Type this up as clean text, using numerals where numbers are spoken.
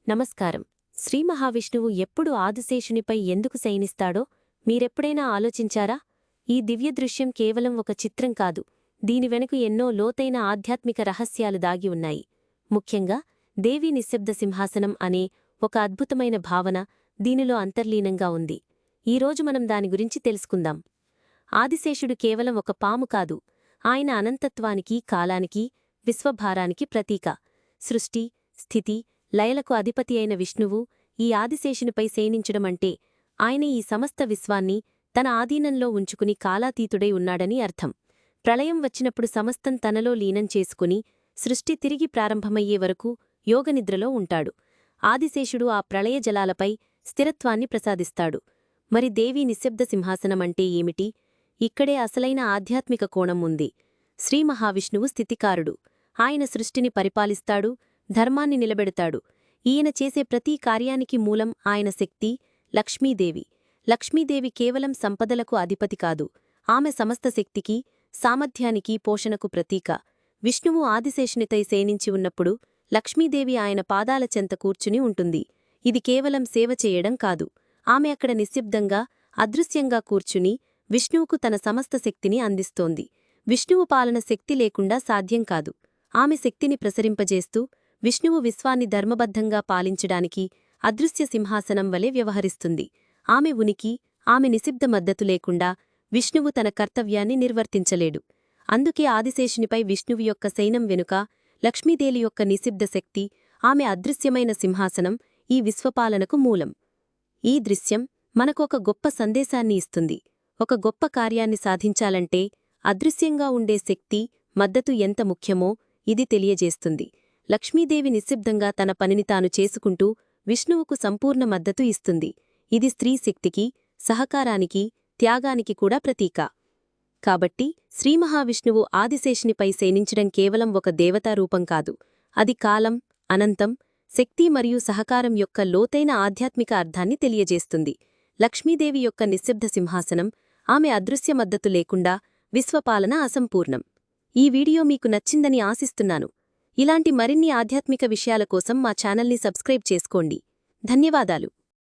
నమస్కారం. శ్రీ మహావిష్ణువు ఎప్పుడు ఆదిశేషునిపై ఎందుకు శయనిస్తాడో మీరెప్పుడైనా ఆలోచించారా? ఈ దివ్య దృశ్యం కేవలం ఒక చిత్రం కాదు, దీని వెనుక ఎన్నో లోతైన ఆధ్యాత్మిక రహస్యాలు దాగి ఉన్నాయి. ముఖ్యంగా దేవీ నిశ్శబ్ద సింహాసనం అనే ఒక అద్భుతమైన భావన దీనిలో అంతర్లీనంగా ఉంది. ఈరోజు మనం దాని గురించి తెలుసుకుందాం. ఆదిశేషుడు కేవలం ఒక పాము కాదు, ఆయన అనంతత్వానికి, కాలానికి, విశ్వభారానికి ప్రతీక. సృష్టి, స్థితి, లయలకు అధిపతి అయిన విష్ణువు ఈ ఆదిశేషునిపై శయనించడమంటే ఆయన ఈ సమస్త విశ్వాన్ని తన ఆధీనంలో ఉంచుకుని కాలాతీతుడై ఉన్నాడని అర్థం. ప్రళయం వచ్చినప్పుడు సమస్తం తనలో లీనం చేసుకుని సృష్టి తిరిగి ప్రారంభమయ్యే వరకు యోగనిద్రలో ఉంటాడు. ఆదిశేషుడు ఆ ప్రళయ జలాలపై స్థిరత్వాన్ని ప్రసాదిస్తాడు. మరి దేవీ నిశ్శబ్ద సింహాసనమంటే ఏమిటి? ఇక్కడే అసలైన ఆధ్యాత్మిక కోణం ఉంది. శ్రీ మహావిష్ణువు స్థితికారుడు. ఆయన సృష్టిని పరిపాలిస్తాడు, ధర్మాన్ని నిలబెడతాడు. ఈయన చేసే ప్రతీ కార్యానికి మూలం ఆయన శక్తి, లక్ష్మీదేవి. లక్ష్మీదేవి కేవలం సంపదలకు అధిపతి కాదు, ఆమె సమస్త శక్తికి, సామర్థ్యానికి, పోషణకు ప్రతీక. విష్ణువు ఆదిశేషునిపై శయనించి ఉన్నప్పుడు లక్ష్మీదేవి ఆయన పాదాల చెంత కూర్చుని ఉంటుంది. ఇది కేవలం సేవ చేయడం కాదు, ఆమె అక్కడ నిశ్శబ్దంగా, అదృశ్యంగా కూర్చుని విష్ణువుకు తన సమస్త శక్తిని అందిస్తోంది. విష్ణువు పాలన శక్తి లేకుండా సాధ్యం కాదు. ఆమె శక్తిని ప్రసరింపజేస్తూ విష్ణువు విశ్వాన్ని ధర్మబద్ధంగా పాలించడానికి అదృశ్య సింహాసనం వలె వ్యవహరిస్తుంది. ఆమె ఉనికి, ఆమె నిశ్శబ్ద మద్దతు లేకుండా విష్ణువు తన కర్తవ్యాన్ని నిర్వర్తించలేడు. అందుకే ఆదిశేషునిపై విష్ణువు యొక్క శయనం వెనుక లక్ష్మీదేవి యొక్క నిశ్శబ్ద శక్తి, ఆమె అదృశ్యమైన సింహాసనం ఈ విశ్వపాలనకు మూలం. ఈ దృశ్యం మనకొక గొప్ప సందేశాన్ని ఇస్తుంది. ఒక గొప్ప కార్యాన్ని సాధించాలంటే అదృశ్యంగా ఉండే శక్తి, మద్దతు ఎంత ముఖ్యమో ఇది తెలియజేస్తుంది. లక్ష్మీదేవి నిశ్శబ్దంగా తన పనిని తాను చేసుకుంటూ విష్ణువుకు సంపూర్ణ మద్దతు ఇస్తుంది. ఇది స్త్రీ శక్తికి, సహకారానికి, త్యాగానికి కూడా ప్రతీక. కాబట్టి శ్రీమహావిష్ణువు ఆదిశేషునిపై శయనించడం కేవలం ఒక దేవతారూపం కాదు, అది కాలం, అనంతం, శక్తి మరియు సహకారం యొక్క లోతైన ఆధ్యాత్మిక అర్థాన్ని తెలియజేస్తుంది. లక్ష్మీదేవి యొక్క నిశ్శబ్ద సింహాసనం, ఆమె అదృశ్య మద్దతు లేకుండా విశ్వపాలన అసంపూర్ణం. ఈ వీడియో మీకు నచ్చిందని ఆశిస్తున్నాను. ఇలాంటి మరిన్ని ఆధ్యాత్మిక విషయాల కోసం మా ఛానల్ని సబ్స్క్రైబ్ చేసుకోండి. ధన్యవాదాలు.